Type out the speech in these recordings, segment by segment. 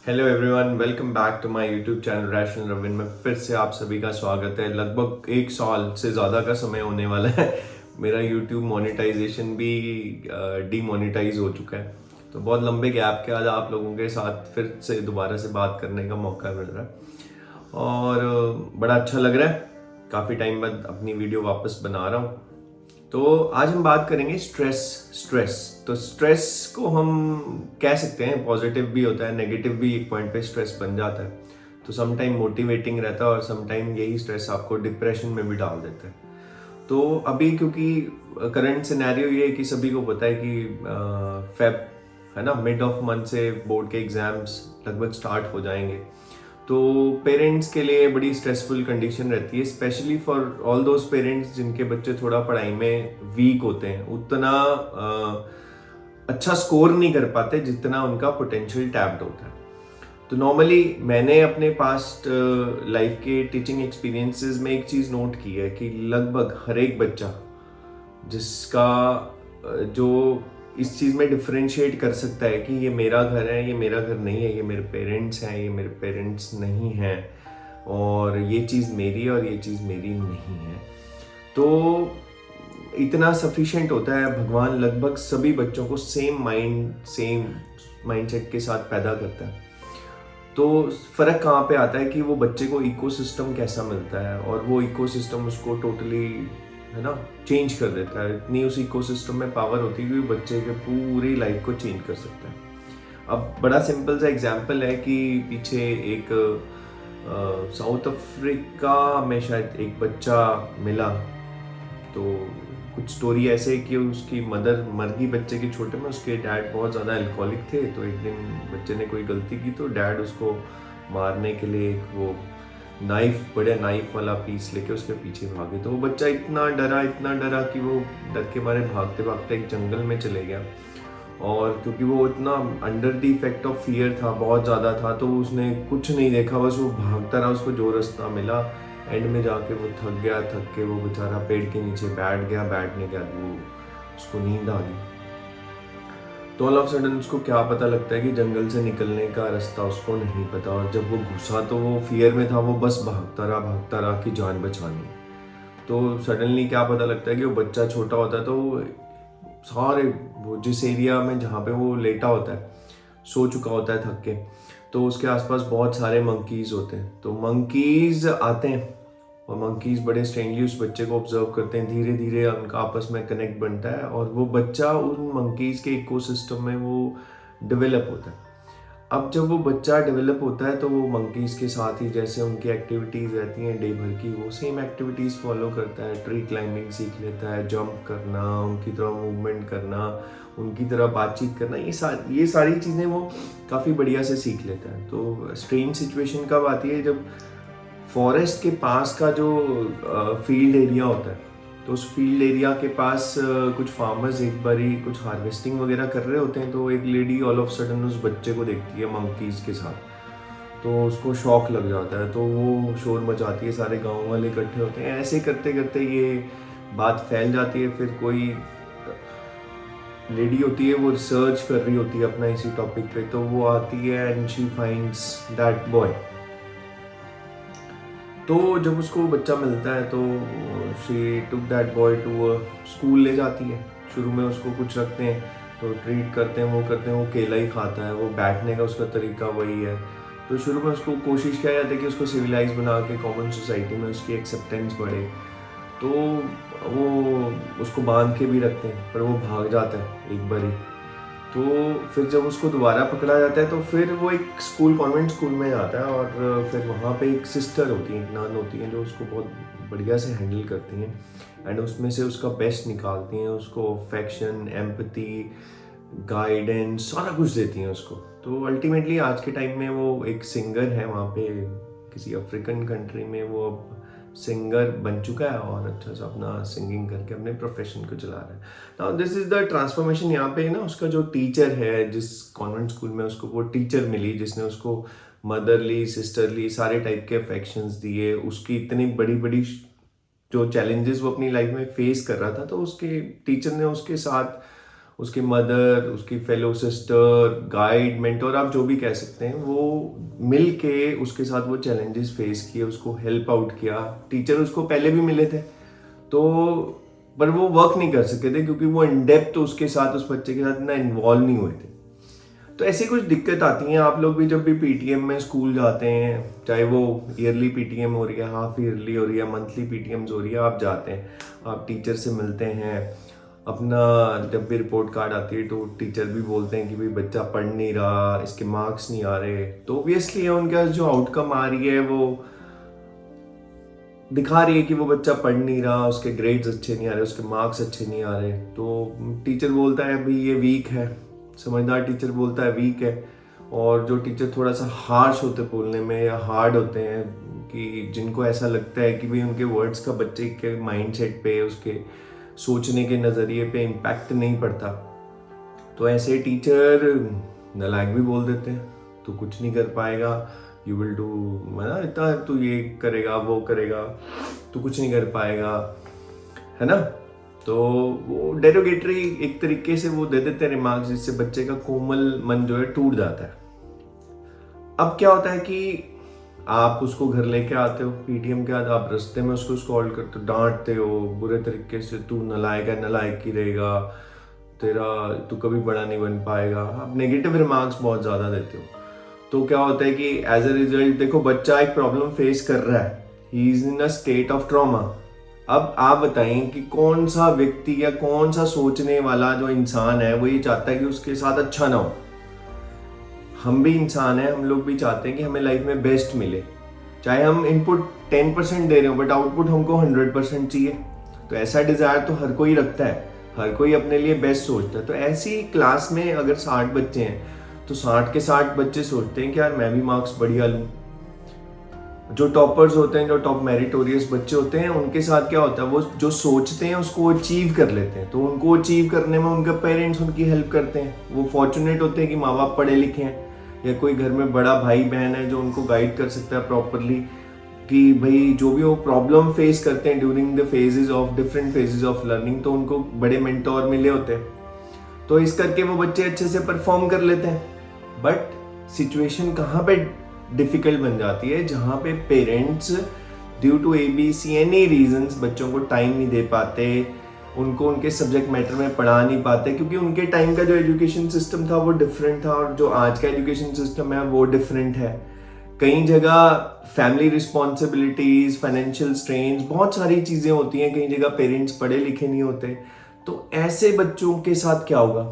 Hello everyone, welcome back to my YouTube channel Rational Ravin में फिर से आप सभी का स्वागत है। लगभग 1 साल से ज़्यादा का समय होने वाला है। मेरा यूट्यूब मोनेटाइजेशन भी डीमोनेटाइज हो चुका है, तो बहुत लंबे गैप के बाद आप लोगों के साथ फिर से दोबारा से बात करने का मौका मिल रहा है और बड़ा अच्छा लग रहा है। काफ़ी टाइम बाद अपनी वीडियो वापस बना रहा हूँ। तो आज हम बात करेंगे स्ट्रेस। तो स्ट्रेस को हम कह सकते हैं पॉजिटिव भी होता है, नेगेटिव भी एक पॉइंट पे स्ट्रेस बन जाता है। तो सम टाइम मोटिवेटिंग रहता है और सम टाइम यही स्ट्रेस आपको डिप्रेशन में भी डाल देता है। तो अभी क्योंकि करंट सिनेरियो ये है कि सभी को पता है कि फेब है ना, मिड ऑफ मंथ से बोर्ड के एग्जाम्स लगभग स्टार्ट हो जाएंगे। तो पेरेंट्स के लिए बड़ी स्ट्रेसफुल कंडीशन रहती है, specially for all those parents जिनके बच्चे थोड़ा पढ़ाई में वीक होते हैं, उतना अच्छा स्कोर नहीं कर पाते जितना उनका पोटेंशियल टैप्ड होता है। तो नॉर्मली मैंने अपने पास्ट लाइफ के टीचिंग एक्सपीरियंसेस में एक चीज़ नोट की है कि लगभग हर एक बच्चा जिसका जो इस चीज़ में डिफरेंशिएट कर सकता है कि ये मेरा घर है, ये मेरा घर नहीं है, ये मेरे पेरेंट्स हैं, ये मेरे पेरेंट्स नहीं हैं, और ये चीज़ मेरी है और ये चीज़ मेरी नहीं है। तो इतना सफिशिएंट होता है, भगवान लगभग सभी बच्चों को सेम माइंडसेट के साथ पैदा करता है। तो फ़र्क कहाँ पे आता है कि वो बच्चे को इकोसिस्टम कैसा मिलता है, और वो इकोसिस्टम उसको टोटली है ना चेंज कर देता है। इतनी उस इकोसिस्टम में पावर होती है कि बच्चे के पूरी लाइफ को चेंज कर सकता है। अब बड़ा सिंपल सा एग्जांपल है कि पीछे एक साउथ अफ्रीका में शायद एक बच्चा मिला। तो कुछ स्टोरी ऐसे कि उसकी मदर मर गई बच्चे के छोटे में, उसके डैड बहुत ज़्यादा अल्कोहलिक थे। तो एक दिन बच्चे ने कोई गलती की तो डैड उसको मारने के लिए एक वो बड़े नाइफ वाला पीस लेके उसके पीछे भागे। तो वो बच्चा इतना डरा कि वो डर के मारे भागते भागते एक जंगल में चले गया। और क्योंकि वो इतना under the effect of fear था, बहुत ज़्यादा था, तो उसने कुछ नहीं देखा, बस वो भागता रहा। उसको जो रास्ता मिला, एंड में जाके वो थक गया। थक के वो बेचारा पेड़ के नीचे बैठ गया। बैठने के बाद वो उसको नींद आ गई। तो ऑल ऑफ सडन उसको क्या पता लगता है कि जंगल से निकलने का रास्ता उसको नहीं पता। और जब वो घुसा तो वो फियर में था, वो बस भागता रहा कि जान बचानी है। तो सडनली क्या पता लगता है कि वो बच्चा छोटा होता है, तो सारे वो जिस एरिया में जहाँ पे वो लेटा होता है, सो चुका होता है थक के, तो उसके आसपास बहुत सारे मंकीज़ होते हैं। तो मंकीज़ आते हैं और मंकीज़ बड़े स्ट्रेंजली उस बच्चे को ऑब्जर्व करते हैं। धीरे धीरे उनका आपस में कनेक्ट बनता है और वो बच्चा उन मंकीज़ के इकोसिस्टम में वो डेवलप होता है। अब जब वो बच्चा डेवलप होता है तो वो मंकीज़ के साथ ही जैसे उनकी एक्टिविटीज़ रहती हैं डे भर की, वो सेम एक्टिविटीज़ फॉलो करता है। ट्री क्लाइंबिंग सीख लेता है, जंप करना, उनकी तरह मूवमेंट करना, उनकी तरह बातचीत करना, ये सारी चीज़ें वो काफ़ी बढ़िया से सीख लेता है। तो स्ट्रेंज सिचुएशन कब आती है, जब फॉरेस्ट के पास का जो फील्ड एरिया होता है, तो उस फील्ड एरिया के पास कुछ फार्मर्स एक बारी कुछ हार्वेस्टिंग वगैरह कर रहे होते हैं। तो एक लेडी ऑल ऑफ सडन उस बच्चे को देखती है मंकीज़ के साथ, तो उसको शौक लग जाता है। तो वो शोर मचाती है, सारे गांव वाले इकट्ठे होते हैं। ऐसे करते करते ये बात फैल जाती है। फिर कोई लेडी होती है, वो रिसर्च कर रही होती है अपना इसी टॉपिक पे, तो वो आती है and she finds that boy. तो जब उसको बच्चा मिलता है तो she took that boy to school ले जाती है। शुरू में उसको कुछ रखते हैं, तो ट्रीट करते हैं, वो केला ही खाता है, वो बैठने का उसका तरीका वही है। तो शुरू में उसको कोशिश किया जाता है कि उसको सिविलाइज बना के कॉमन सोसाइटी में उसकी एक्सेप्टेंस बढ़े। तो वो उसको बांध के भी रखते हैं, पर वो भाग जाता है एक बारी। तो फिर जब उसको दोबारा पकड़ा जाता है तो फिर वो एक कॉन्वेंट स्कूल में जाता है। और फिर वहाँ पे एक सिस्टर होती है, एक नन होती है, जो उसको बहुत बढ़िया से हैंडल करती हैं एंड उसमें से उसका बेस्ट निकालती हैं, उसको अफेक्शन, एम्पैथी, गाइडेंस, सारा कुछ देती हैं उसको। तो अल्टीमेटली आज के टाइम में वो एक सिंगर है वहाँ पे, किसी अफ्रीकन कंट्री में वो अब सिंगर बन चुका है और अच्छा सा अपना सिंगिंग करके अपने प्रोफेशन को चला रहा है। Now this is the transformation. यहाँ पे ना उसका जो टीचर है, जिस कॉन्वेंट स्कूल में उसको वो टीचर मिली जिसने उसको मदरली, सिस्टरली, सारे टाइप के अफेक्शंस दिए। उसकी इतनी बड़ी बड़ी जो चैलेंजेस वो अपनी लाइफ में फेस कर रहा था, तो उसके टीचर ने उसके साथ उसकी मदर, उसकी फेलो सिस्टर, गाइड, मेंटोर, आप जो भी कह सकते हैं, वो मिल के उसके साथ वो चैलेंजेस फेस किए, उसको हेल्प आउट किया। टीचर उसको पहले भी मिले थे तो पर वो वर्क नहीं कर सके थे क्योंकि वो इन डेप्थ उसके साथ, उस बच्चे के साथ इतना इन्वॉल्व नहीं हुए थे। तो ऐसी कुछ दिक्कत आती हैं। आप लोग भी जब भी पीटीएम में स्कूल जाते हैं, चाहे वो ईयरली पीटीएम हो रही है, हाफ ईयरली हो रही है, मंथली पीटीएम्स हो रही है, आप जाते हैं, आप टीचर से मिलते हैं। अपना जब भी रिपोर्ट कार्ड आती है तो टीचर भी बोलते हैं कि भाई बच्चा पढ़ नहीं रहा, इसके मार्क्स नहीं आ रहे, तो ऑब्वियसली उनका जो आउटकम आ रही है वो दिखा रही है कि वो बच्चा पढ़ नहीं रहा, उसके ग्रेड्स अच्छे नहीं आ रहे, उसके मार्क्स अच्छे नहीं आ रहे। तो टीचर बोलता है भाई ये वीक है, समझदार टीचर बोलता है वीक है। और जो टीचर थोड़ा सा हार्श होते बोलने में या हार्ड होते हैं, कि जिनको ऐसा लगता है कि भाई उनके वर्ड्स का बच्चे के माइंडसेट पे, उसके सोचने के नज़रिए पे इम्पैक्ट नहीं पड़ता, तो ऐसे टीचर नालायक भी बोल देते हैं, तो कुछ नहीं कर पाएगा, यू विल डू, मतलब इतना तू ये करेगा वो करेगा, तो कुछ नहीं कर पाएगा, है ना। तो वो डेरोगेटरी एक तरीके से वो दे देते हैं रिमार्क्स, जिससे बच्चे का कोमल मन जो है टूट जाता है। अब क्या होता है कि आप उसको घर लेके आते हो, पीटीएम के बाद आप रास्ते में उसको स्कॉल्ड करते हो, डांटते हो बुरे तरीके से, तू नालायक है, नालायक ही रहेगा, तेरा तू कभी बड़ा नहीं बन पाएगा, आप नेगेटिव रिमार्क्स बहुत ज़्यादा देते हो। तो क्या होता है कि एज अ रिजल्ट देखो बच्चा एक प्रॉब्लम फेस कर रहा है, he is in a state of trauma. अब आप बताएं कि कौन सा व्यक्ति या कौन सा सोचने वाला जो इंसान है वो ये चाहता है कि उसके साथ अच्छा ना हो। हम भी इंसान हैं, हम लोग भी चाहते हैं कि हमें लाइफ में बेस्ट मिले, चाहे हम इनपुट 10% दे रहे हो बट आउटपुट हमको 100% चाहिए। तो ऐसा डिज़ायर तो हर कोई रखता है, हर कोई अपने लिए बेस्ट सोचता है। तो ऐसी क्लास में अगर 60 बच्चे हैं तो 60 के 60 बच्चे सोचते हैं कि यार मैं भी मार्क्स बढ़िया लूँ। जो टॉपर्स होते हैं, जो टॉप मेरिटोरियस बच्चे होते हैं, उनके साथ क्या होता है, वो जो सोचते हैं उसको अचीव कर लेते हैं। तो उनको अचीव करने में उनके पेरेंट्स उनकी हेल्प करते हैं। वो फॉर्चुनेट होते हैं कि माँ बाप पढ़े लिखे हैं, या कोई घर में बड़ा भाई बहन है जो उनको गाइड कर सकता है प्रॉपरली, कि भाई जो भी वो प्रॉब्लम फेस करते हैं during the phases of different phases of learning, तो उनको बड़े मेंटोर मिले होते हैं। तो इस करके वो बच्चे अच्छे से परफॉर्म कर लेते हैं। बट सिचुएशन कहाँ पे डिफिकल्ट बन जाती है, जहाँ पे parents due to ABC any reasons बच्चों को टाइम नहीं दे पाते, उनको उनके सब्जेक्ट मैटर में पढ़ा नहीं पाते, क्योंकि उनके टाइम का जो एजुकेशन सिस्टम था वो डिफरेंट था और जो आज का एजुकेशन सिस्टम है वो डिफरेंट है। कई जगह फैमिली रिस्पॉन्सिबिलिटीज, फाइनेंशियल स्ट्रेन्स, बहुत सारी चीज़ें होती हैं, कई जगह पेरेंट्स पढ़े लिखे नहीं होते। तो ऐसे बच्चों के साथ क्या होगा?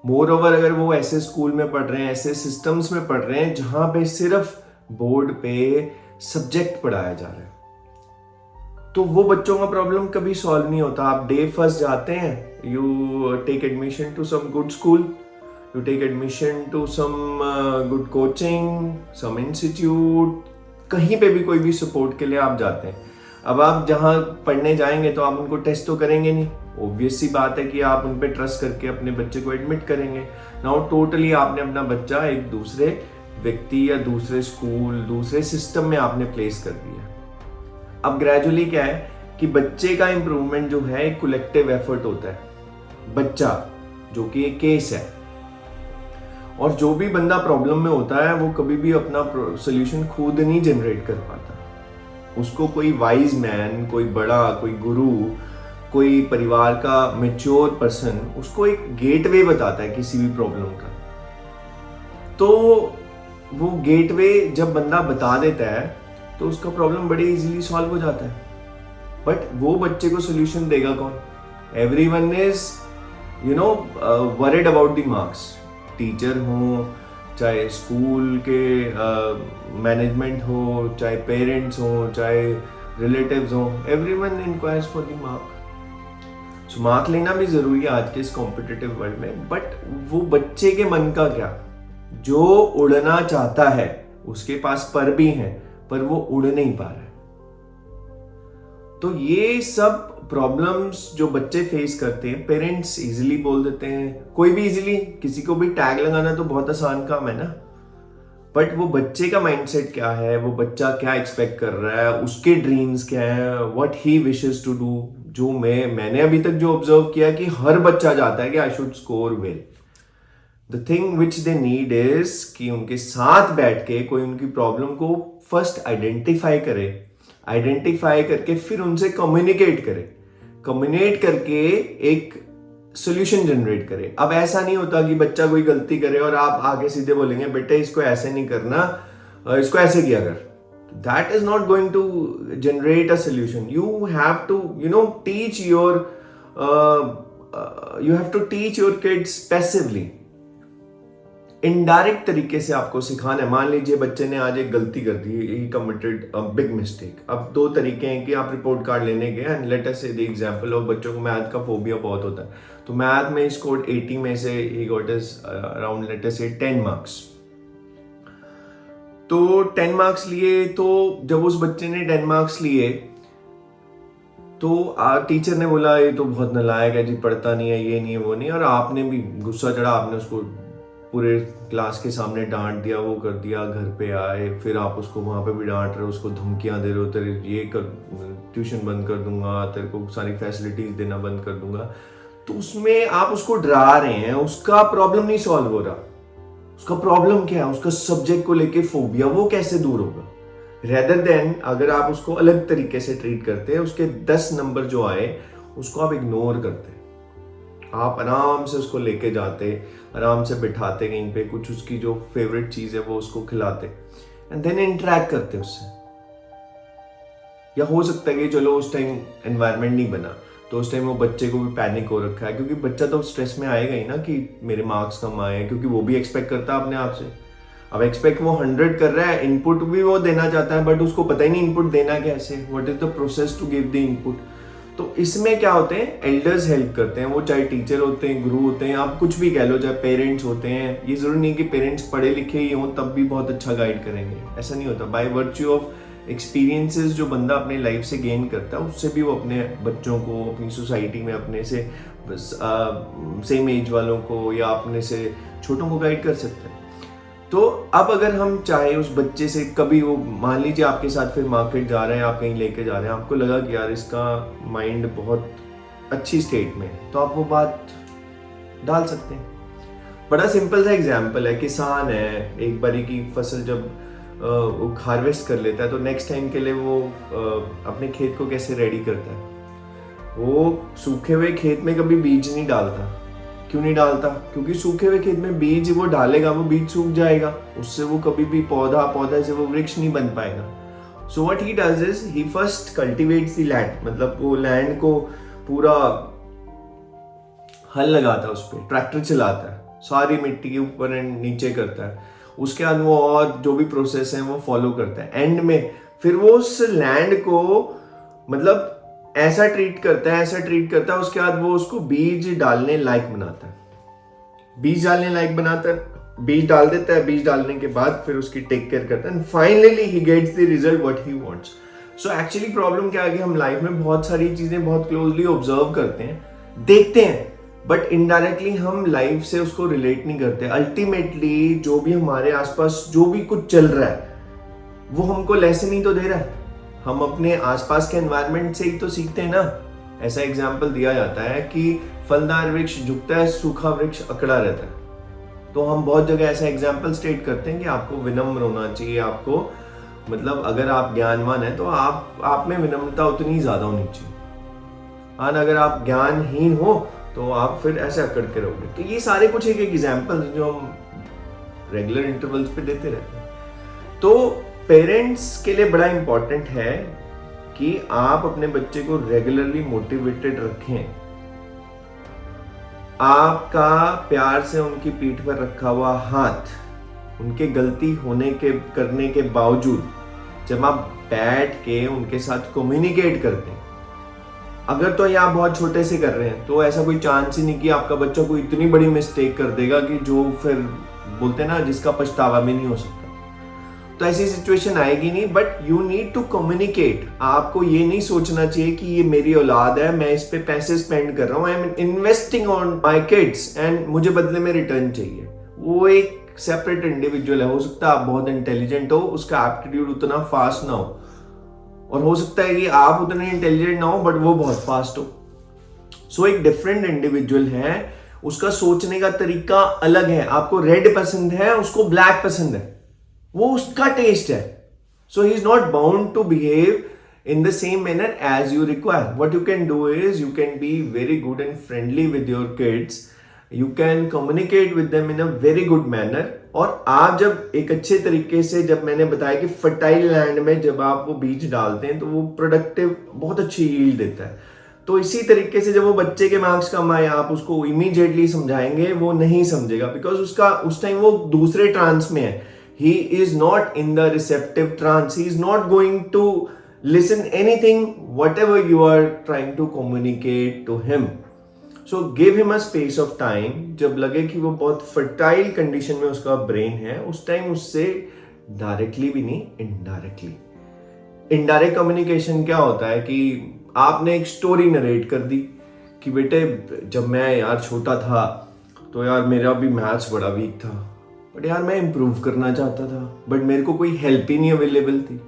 मोर ओवर अगर वो ऐसे स्कूल में पढ़ रहे हैं, ऐसे सिस्टम्स में पढ़ रहे हैं जहाँ पे सिर्फ बोर्ड पे सब्जेक्ट पढ़ाया जा रहा है, तो वो बच्चों का प्रॉब्लम कभी सॉल्व नहीं होता। आप डे फर्स्ट जाते हैं, you take admission to some good school, you take admission to some good coaching, some institute, कहीं पे भी कोई भी सपोर्ट के लिए आप जाते हैं। अब आप जहाँ पढ़ने जाएंगे तो आप उनको टेस्ट तो करेंगे नहीं, ऑब्वियस सी बात है कि आप उन पे ट्रस्ट करके अपने बच्चे को एडमिट करेंगे। नाउ टोटली आपने अपना बच्चा एक दूसरे व्यक्ति या दूसरे स्कूल, दूसरे सिस्टम में आपने प्लेस कर दिया। अब ग्रेजुअली क्या है कि बच्चे का इंप्रूवमेंट जो है एक कलेक्टिव एफर्ट होता है। बच्चा जो कि एक केस है, और जो भी बंदा प्रॉब्लम में होता है वो कभी भी अपना सोल्यूशन खुद नहीं जनरेट कर पाता। उसको कोई वाइज मैन, कोई बड़ा, कोई गुरु, कोई परिवार का मैच्योर पर्सन उसको एक गेटवे बताता है किसी भी प्रॉब्लम का। तो वो गेटवे जब बंदा बता देता है तो उसका प्रॉब्लम बड़े इजीली सॉल्व हो जाता है। बट वो बच्चे को सोल्यूशन देगा कौन? Everyone is worried about the marks. Teacher हो, चाहे स्कूल के मैनेजमेंट हो, चाहे पेरेंट्स हो, चाहे रिलेटिव्स हो, everyone enquires for the mark. So mark लेना भी जरूरी है आज के इस कॉम्पिटिटिव वर्ल्ड में। बट वो बच्चे के मन का क्या, जो उड़ना चाहता है, उसके पास पर भी है पर वो उड़ नहीं पा रहा है। तो ये सब प्रॉब्लम्स जो बच्चे फेस करते हैं, पेरेंट्स इजीली बोल देते हैं, कोई भी इजीली, किसी को भी टैग लगाना तो बहुत आसान काम है ना। बट वो बच्चे का माइंडसेट क्या है, वो बच्चा क्या एक्सपेक्ट कर रहा है, उसके ड्रीम्स क्या है, what he wishes to do, जो मैंने अभी तक जो ऑब्जर्व किया कि हर बच्चा चाहता है कि I should score well. The thing which they need is कि उनके साथ बैठ के कोई उनकी प्रॉब्लम को फर्स्ट आइडेंटिफाई करे, आइडेंटिफाई करके फिर उनसे कम्युनिकेट करे, कम्युनिकेट करके एक सोल्यूशन जनरेट करे। अब ऐसा नहीं होता कि बच्चा कोई गलती करे और आप आगे सीधे बोलेंगे बेटे इसको ऐसे नहीं करना, इसको ऐसे किया कर। That is not going to generate a solution. You have to, teach your kids passively. Indirect तरीके से आपको सिखाना है। मान लीजिए बच्चे ने आज एक गलती कर दी, ही कमिटेड अ बिग मिस्टेक। अब दो तरीके हैं कि आप रिपोर्ट कार्ड लेने गए एंड लेट अस से द एग्जांपल ऑफ बच्चों को मैथ का फोबिया बहुत होता है, तो मैथ में स्कोर्ड 80 में से he got is around let us से 10 मार्क्स। तो 10 मार्क्स लिए, तो जब उस बच्चे ने 10 मार्क्स लिए तो टीचर ने बोला ये तो बहुत नालायक है जी, पढ़ता नहीं है, ये नहीं है, वो नहीं, और आपने भी गुस्सा चढ़ा, आपने उसको पूरे क्लास के सामने डांट दिया, वो कर दिया, घर पे आए, फिर आप उसको वहाँ पे भी डांट रहे हो, उसको धमकियाँ दे रहे हो, तेरे ये कर, ट्यूशन बंद कर दूंगा, तेरे को सारी फैसिलिटीज देना बंद कर दूंगा। तो उसमें आप उसको डरा रहे हैं, उसका प्रॉब्लम नहीं सॉल्व हो रहा। उसका प्रॉब्लम क्या है? उसका सब्जेक्ट को लेके फोबिया, वो कैसे दूर होगा? रेदर देन अगर आप उसको अलग तरीके से ट्रीट करते हैं, उसके 10 नंबर जो आए उसको आप इग्नोर करते, आप आराम से उसको लेके जाते, आराम से बिठाते कहीं पे, कुछ उसकी जो फेवरेट चीज है वो उसको खिलाते एंड देन इंटरेक्ट करते उससे। या हो सकता है कि चलो उस टाइम एनवायरनमेंट नहीं बना, तो उस टाइम वो बच्चे को भी पैनिक हो रखा है, क्योंकि बच्चा तो स्ट्रेस में आएगा ही ना कि मेरे मार्क्स कम आए, क्योंकि वो भी एक्सपेक्ट करता है अपने आप से। अब एक्सपेक्ट वो 100 कर रहा है, इनपुट भी वो देना चाहता है, बट उसको पता ही नहीं इनपुट देना कैसे, what is the process to give the input. तो इसमें क्या होते हैं, एल्डर्स हेल्प करते हैं, वो चाहे टीचर होते हैं, गुरु होते हैं, आप कुछ भी कह लो, चाहे पेरेंट्स होते हैं। ये जरूरी नहीं कि पेरेंट्स पढ़े लिखे ही हों तब भी बहुत अच्छा गाइड करेंगे, ऐसा नहीं होता। बाय वर्च्यू ऑफ एक्सपीरियंसेस जो बंदा अपने लाइफ से गेन करता है, उससे भी वो अपने बच्चों को, अपनी सोसाइटी में अपने से सेम एज वालों को या अपने से छोटों को गाइड कर सकता है। तो अब अगर हम चाहे उस बच्चे से, कभी वो मान लीजिए आपके साथ फिर मार्केट जा रहे हैं, आप कहीं लेके जा रहे हैं, आपको लगा कि यार इसका माइंड बहुत अच्छी स्टेट में है, तो आप वो बात डाल सकते हैं। बड़ा सिंपल सा एग्जाम्पल है, किसान है, एक बारी की फसल जब वो हार्वेस्ट कर लेता है, तो नेक्स्ट टाइम के लिए वो अपने खेत को कैसे रेडी करता है? वो सूखे हुए खेत में कभी बीज नहीं डालता। क्यों नहीं डालता? क्योंकि सूखे हुए खेत में बीज वो डालेगा, वो बीज सूख जाएगा, उससे वो कभी भी पौधा से वो वृक्ष नहीं बन पाएगा। So what he does is he first cultivates the land, मतलब वो लैंड को पूरा हल लगाता है, उस पर ट्रैक्टर चलाता है, सारी मिट्टी के ऊपर एंड नीचे करता है, उसके बाद वो और जो भी प्रोसेस है वो फॉलो करता है। एंड में फिर वो उस लैंड को मतलब ऐसा ट्रीट करता है, उसके बाद वो उसको बीज डालने लायक बनाता है, बीज डाल देता है, बीज डालने के बाद फिर उसकी टेक केयर करता है and finally he gets the result what he wants. So actually problem क्या है कि हम लाइफ में बहुत सारी चीजें बहुत क्लोजली ऑब्जर्व करते हैं, देखते हैं, बट इनडायरेक्टली हम लाइफ से उसको रिलेट नहीं करते। अल्टीमेटली जो भी हमारे आसपास जो भी कुछ चल रहा है वो हमको लेसन ही तो दे रहा है, हम अपने आसपास के एनवायरनमेंट से ही तो सीखते हैं ना। ऐसा एग्जाम्पल दिया जाता है कि फलदार वृक्ष झुकता है, सूखा वृक्ष अकड़ा रहता है। तो हम बहुत जगह ऐसा एग्जाम्पल स्टेट करते हैं कि आपको विनम्र होना चाहिए, आपको मतलब अगर आप ज्ञानवान हैं तो आप में विनम्रता उतनी ज्यादा होनी चाहिए, और अगर आप ज्ञानहीन हो तो आप फिर ऐसे अकड़ के रहोगे। तो ये सारे कुछ एक एग्जाम्पल जो हम रेगुलर इंटरवल्स पे देते रहते हैं। तो पेरेंट्स के लिए बड़ा इंपॉर्टेंट है कि आप अपने बच्चे को रेगुलरली मोटिवेटेड रखें। आपका प्यार से उनकी पीठ पर रखा हुआ हाथ, उनके गलती करने के बावजूद जब आप बैठ के उनके साथ कम्युनिकेट करते हैं, अगर तो ये आप बहुत छोटे से कर रहे हैं तो ऐसा कोई चांस ही नहीं कि आपका बच्चा कोई इतनी बड़ी मिस्टेक कर देगा कि जो फिर बोलते हैं ना जिसका पछतावा भी नहीं हो सकता। तो ऐसी सिचुएशन आएगी नहीं, but you need to communicate. आपको ये नहीं सोचना चाहिए कि ये मेरी औलाद है, मैं इस पे पैसे स्पेंड कर रहा हूँ, I am investing on my kids and मुझे बदले में रिटर्न चाहिए। वो एक सेपरेट इंडिविजुअल है, हो सकता है आप बहुत इंटेलिजेंट हो, उसका एप्टीट्यूड उतना फास्ट ना हो, और हो सकता है कि आप उतने इंटेलिजेंट ना हो बट वो बहुत फास्ट हो। सो एक डिफरेंट इंडिविजुअल है, उसका सोचने का तरीका अलग है। आपको रेड पसंद है, उसको ब्लैक पसंद है, वो उसका टेस्ट है। So he is not bound to behave in the same manner as you require. What you can do is you can be very good and friendly with your kids. You can communicate with them in a very good manner. और आप जब एक अच्छे तरीके से, जब मैंने बताया कि फर्टाइल लैंड में जब आप वो बीज डालते हैं तो वो प्रोडक्टिव बहुत अच्छी यील्ड देता है। तो इसी तरीके से जब वो बच्चे के मार्क्स कम आए, आप उसको इमीडिएटली समझाएंगे, वो नहीं समझेगा, बिकॉज उसका उस टाइम वो दूसरे ट्रांस में है। He is not in the receptive trance, he is not going to listen anything whatever you are trying to communicate to him. So give him a space of time. जब लगे कि वो बहुत fertile condition में उसका brain है, उस time उससे डायरेक्टली भी नहीं, इनडायरेक्टली। इनडायरेक्ट कम्युनिकेशन क्या होता है कि आपने एक स्टोरी नरेट कर दी कि बेटे जब मैं यार छोटा था तो यार मेरा भी मैथ्स बड़ा वीक था, बट यार मैं इम्प्रूव करना चाहता था, बट मेरे को कोई हेल्प ही नहीं अवेलेबल थी।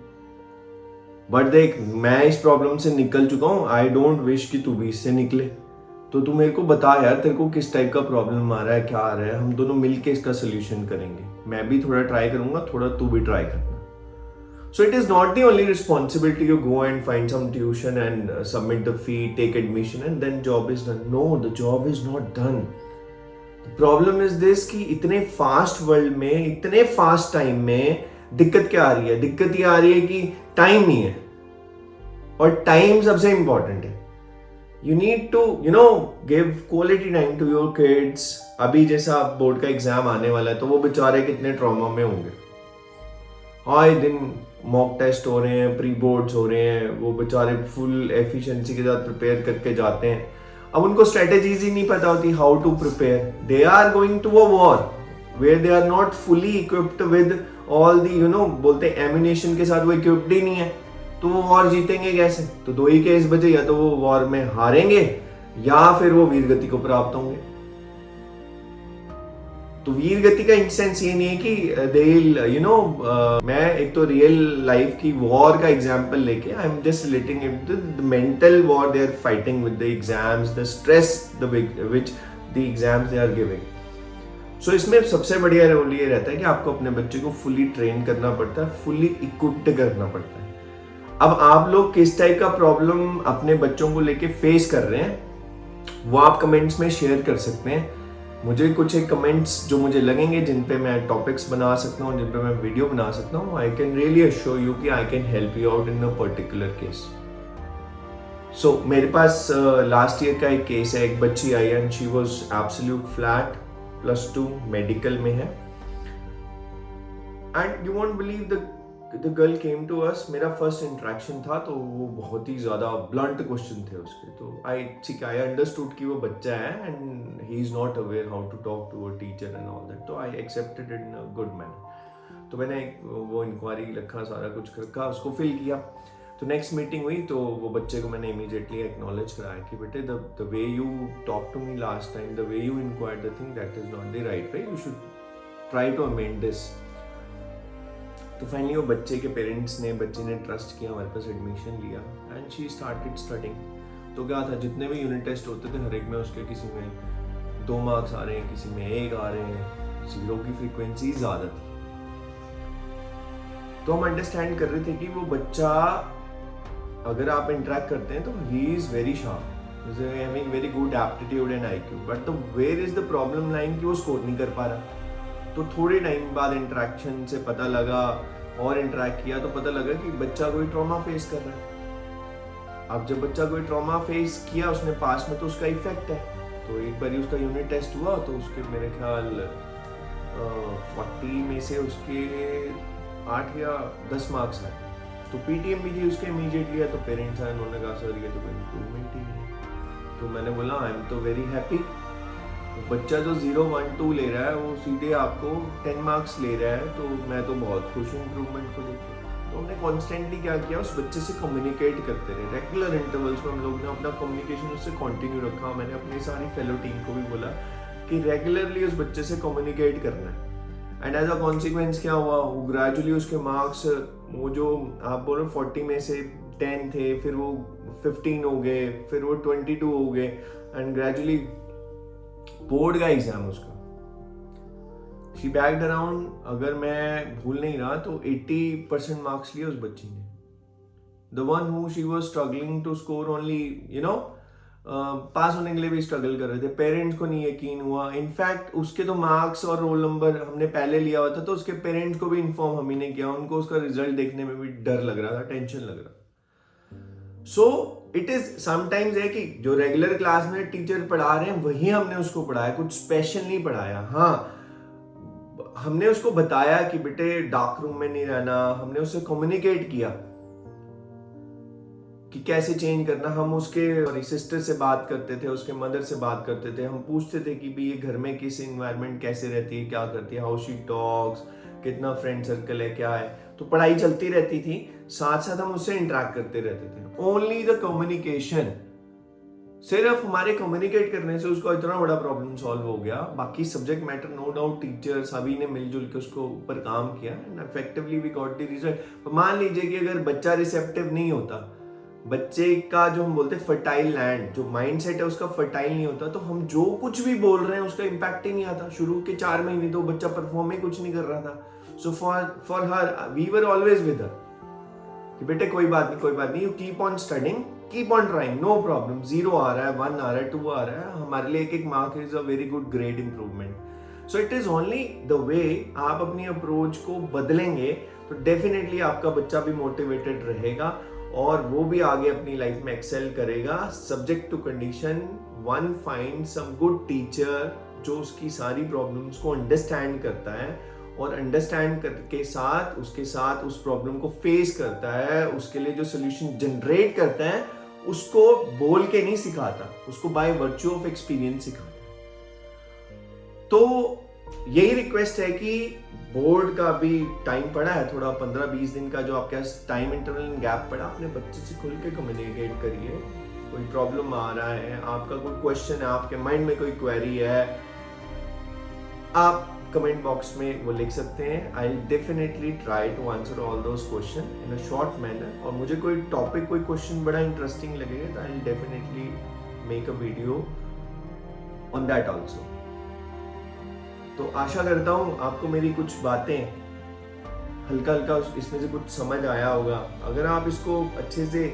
बट देख, मैं इस प्रॉब्लम से निकल चुका हूँ, आई डोंट विश कि तू भी इससे निकले। तो तू मेरे को बता यार, तेरे को किस टाइप का प्रॉब्लम आ रहा है, क्या आ रहा है, हम दोनों मिलके इसका सोल्यूशन करेंगे। मैं भी थोड़ा ट्राई करूंगा, थोड़ा तू भी ट्राई करना। So it is not the only responsibility you go and find some tuition and submit the fee, take admission and then job is done. No, the job is not done. The problem is this कि इतने first world में, इतने fast time में दिक्कत क्या आ रही है? दिक्कत ये आ रही है कि टाइम नहीं है, और टाइम सबसे इंपॉर्टेंट है। You need to give quality time to your kids. अभी जैसा बोर्ड का एग्जाम आने वाला है तो वो बेचारे कितने ट्रॉमा में होंगे। आए दिन मॉक टेस्ट हो रहे हैं, प्री बोर्ड्स हो रहे हैं, वो बेचारे फुल एफिशिएंसी के साथ प्रिपेयर करके जाते हैं। अब उनको स्ट्रेटेजीज ही नहीं पता होती how to prepare. They are going to a war where they are not fully equipped with all the बोलते हैं एम्यूनेशन के साथ वो इक्विप्ड ही नहीं है। तो वो वॉर जीतेंगे कैसे? तो दो ही केस बचे, या तो वो वॉर में हारेंगे या फिर वो वीर गति को प्राप्त होंगे। तो वीर गति का इंसेंस ये नहीं है कि दे मैं एक तो रियल लाइफ की वॉर का एग्जांपल लेके I am just relating it to the mental war they are fighting with the exams, the stress which the exams they are giving. So इसमें सबसे बढ़िया रोल ये रहता है कि आपको अपने बच्चे को फुली ट्रेन करना पड़ता है, फुली इक्विप्ड करना पड़ता है। अब आप लोग किस टाइप का प्रॉब्लम अपने बच्चों को लेके फेस कर रहे हैं वो आप कमेंट्स में शेयर कर सकते हैं। मुझे कुछ एक कमेंट्स जो मुझे लगेंगे जिन पे मैं टॉपिक्स बना सकता हूँ, जिन पे मैं वीडियो बना सकता हूँ, I can really assure you कि I can help you out in a particular case. So मेरे पास लास्ट ईयर का एक केस है। एक बच्ची आई and she was absolute flat, +2 medical में है, and you won't believe the girl came to us. मेरा फर्स्ट इंटरेक्शन था तो वो बहुत ही ज़्यादा ब्लंट क्वेश्चन थे उसके। तो आई अंडरस्टूड कि वो बच्चा है and he is not aware how to talk to a teacher and all that. तो I accepted in a good manner. तो मैंने वो इंक्वायरी रखा, सारा कुछ रखा, उसको फिल किया। तो नेक्स्ट मीटिंग हुई तो वो बच्चे को मैंने इमीडिएटली एक्नॉलेज कराया कि बेटे the way you talk to me last time, the way you inquired the thing, that is not the right way, you should try to amend this. तो फाइनली वो बच्चे के पेरेंट्स ने, बच्चे ने ट्रस्ट किया, हमारे पास एडमिशन लिया एंड शी स्टार्टेड स्टडिंग। तो क्या था, जितने भी यूनिट टेस्ट होते थे हर एक में उसके किसी में 2 मार्क्स आ रहे हैं, किसी में 1 आ रहे हैं, 0 की फ्रीक्वेंसी ज़्यादा थी। तो हम अंडरस्टैंड कर रहे थे कि वो बच्चा, अगर आप इंटरेक्ट करते हैं तो he is very sharp, is having very good aptitude and IQ, but the where is the problem line कि वो स्कोर नहीं कर पा रहा। तो थोड़े टाइम बाद इंटरेक्शन से पता लगा, और इंटरेक्ट किया तो पता लगा कि बच्चा कोई ट्रॉमा फेस कर रहा है। अब जब बच्चा कोई ट्रॉमा फेस किया उसने पास में, तो उसका इफेक्ट है। तो एक बार उसका यूनिट टेस्ट हुआ तो उसके मेरे ख्याल 40 में से उसके 8 या 10 मार्क्स आए। तो PTM भी थी उसके इमीडिएटली है। तो पेरेंट्स आए, उन्होंने कहा सर ये तो कोई इम्प्रूवमेंट ही नहीं। तो मैंने बोला आई एम तो वेरी हैप्पी। बच्चा जो 0, 1, 2 ले रहा है वो सीधे आपको 10 मार्क्स ले रहा है, तो मैं तो बहुत खुश हूँ इम्प्रूवमेंट को लेकर। तो हमने कॉन्स्टेंटली क्या किया, उस बच्चे से कम्युनिकेट करते रहे। रेगुलर इंटरवल्स में हम लोग ने अपना कम्युनिकेशन उससे कंटिन्यू रखा। मैंने अपनी सारी फेलो टीम को भी बोला कि रेगुलरली उस बच्चे से कम्युनिकेट करना है। एंड एज अ कॉन्सिक्वेंस क्या हुआ, वो ग्रेजुअली उसके मार्क्स, वो जो आप बोल रहे 40 में से 10 थे, फिर वो 15 हो गए, फिर वो 22 हो गए, एंड ग्रेजुअली बोर्ड का एग्जाम उसका, शी बैक्ड अराउंड, अगर मैं भूल नहीं रहा तो 80% मार्क्स लिए उस बच्ची ने. The one who she was struggling to score only, pass होने के लिए भी स्ट्रगल कर रहे थे. पेरेंट्स को नहीं यकीन हुआ. इनफैक्ट उसके तो मार्क्स और रोल नंबर हमने पहले लिया हुआ था, तो उसके पेरेंट्स को भी इन्फॉर्म हम ही ने किया. उनको उसका रिजल्ट देखने में भी डर लग रहा था, टेंशन लग रहा. सो इट इज समटाइम्स है कि जो रेगुलर क्लास में टीचर पढ़ा रहे हैं वही हमने उसको पढ़ाया, कुछ स्पेशल नहीं पढ़ाया. हाँ, हमने उसको बताया कि बेटे डार्क रूम में नहीं रहना, हमने उससे कम्युनिकेट किया कि कैसे चेंज करना. हम उसके सिस्टर से बात करते थे, उसके मदर से बात करते थे, हम पूछते थे कि भी ये घर में किस एनवायरनमेंट कैसे रहती है, क्या करती है, हाउ शी टॉक्स, कितना फ्रेंड सर्कल है, क्या है. तो पढ़ाई चलती रहती थी, साथ साथ हम उससे इंटरेक्ट करते रहते थे. ओनली द कम्युनिकेशन, सिर्फ हमारे कम्युनिकेट करने से उसको इतना बड़ा प्रॉब्लम सॉल्व हो गया. बाकी subject matter no doubt teacher सभी ने मिलजुल के उसको ऊपर काम किया and effectively we got the result. मान लीजिए कि अगर बच्चा रिसेप्टिव नहीं होता, बच्चे का जो हम बोलते हैं फर्टाइल लैंड, जो माइंडसेट है उसका फर्टाइल नहीं होता, तो हम जो कुछ भी बोल रहे हैं उसका इम्पैक्ट ही नहीं आता. शुरू के 4 महीने तो बच्चा परफॉर्म ही कुछ नहीं कर रहा था. So for her we were always with her कि बेटे कोई बात नहीं, you keep on studying, keep on trying, no problem. 0 आ रहा है, 1 आ रहा है, 2 आ रहा है, हमारे लिए एक mark is a very good grade improvement. So it is only the way आप अपनी अप्रोच को बदलेंगे तो डेफिनेटली आपका बच्चा भी मोटिवेटेड रहेगा और वो भी आगे अपनी लाइफ में एक्सेल करेगा. Subject to condition, one find some good teacher जो उसकी सारी प्रॉब्लम्स को अंडरस्टैंड करता है और अंडरस्टैंड करके साथ उसके साथ उस प्रॉब्लम को फेस करता है, उसके लिए जो सोल्यूशन जनरेट करता है उसको बोल के नहीं सिखाता, उसको बाय वर्च्यू ऑफ एक्सपीरियंस सिखाता है. तो यही रिक्वेस्ट है कि बोर्ड का भी टाइम पड़ा है, थोड़ा 15-20 दिन का जो आपके टाइम इंटरवल गैप पड़ा, अपने बच्चे से खुल के कम्युनिकेट करिए. कोई प्रॉब्लम आ रहा है, आपका कोई क्वेश्चन है, आपके माइंड में कोई क्वेरी है, आप कमेंट बॉक्स में वो लिख सकते हैं. I will definitely try to answer all those question in a short manner. और मुझे कोई टॉपिक, कोई क्वेश्चन बड़ा इंटरेस्टिंग लगेगा तो आई will definitely make a video on that also. तो आशा करता हूँ आपको मेरी कुछ बातें हल्का इसमें से कुछ समझ आया होगा. अगर आप इसको अच्छे से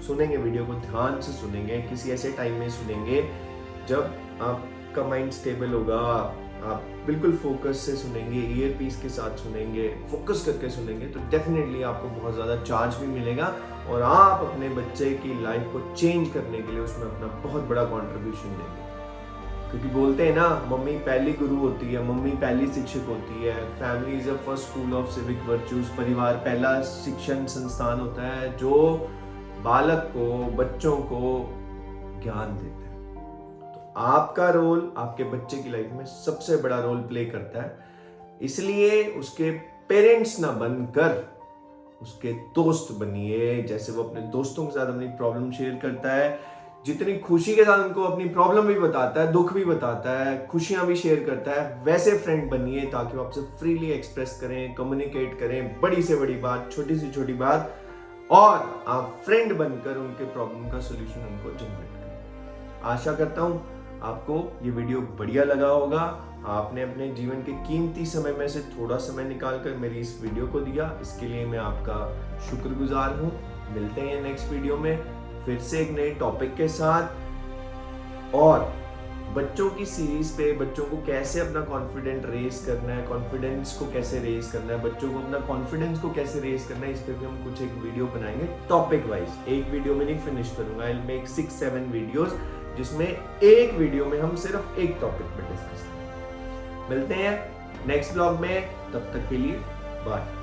सुनेंगे, वीडियो को ध्यान से सुनेंगे, किसी ऐसे टाइम में सुनेंगे जब आपका माइंड स्टेबल होगा, आप बिल्कुल फोकस से सुनेंगे, ईयर पीस के साथ सुनेंगे, फोकस करके सुनेंगे, तो डेफिनेटली आपको बहुत ज़्यादा चार्ज भी मिलेगा और आप अपने बच्चे की लाइफ को चेंज करने के लिए उसमें अपना बहुत बड़ा कंट्रीब्यूशन देंगे. क्योंकि बोलते हैं ना, मम्मी पहली गुरु होती है, मम्मी पहली शिक्षक होती है. Family is a first school of civic virtues. परिवार पहला शिक्षण संस्थान होता है जो बालक को, बच्चों को ज्ञान देता है. आपका रोल आपके बच्चे की लाइफ में सबसे बड़ा रोल प्ले करता है. इसलिए उसके पेरेंट्स ना बनकर उसके दोस्त बनिए. जैसे वो अपने दोस्तों के साथ अपनी प्रॉब्लम शेयर करता है, जितनी खुशी के साथ उनको अपनी प्रॉब्लम भी बताता है, दुख भी बताता है, खुशियां भी शेयर करता है, वैसे फ्रेंड बनिए ताकि वो आपसे फ्रीली एक्सप्रेस करें, कम्युनिकेट करें, बड़ी से बड़ी बात, छोटी से छोटी बात, और आप फ्रेंड बनकर उनके प्रॉब्लम का सोल्यूशन उनको जनरेट करें. आशा करता हूं आपको ये वीडियो बढ़िया लगा होगा. आपने अपने जीवन के कीमती समय में से थोड़ा समय निकालकर मेरी इस वीडियो को दिया, इसके लिए मैं आपका शुक्रगुजार हूँ. मिलते हैं नेक्स्ट वीडियो में फिर से एक नए टॉपिक के साथ और बच्चों की सीरीज पे बच्चों को कैसे अपना कॉन्फिडेंट रेज करना है, कॉन्फिडेंस को कैसे रेज करना है, बच्चों को अपना कॉन्फिडेंस को कैसे रेज करना है, इस पे भी हम कुछ एक वीडियो बनाएंगे टॉपिक वाइज. एक वीडियो में नहीं फिनिश करूंगा, आई विल मेक 6-7 वीडियोस जिसमें एक वीडियो में हम सिर्फ एक टॉपिक पर डिस्कस करेंगे. मिलते हैं नेक्स्ट ब्लॉग में, तब तक के लिए बाय.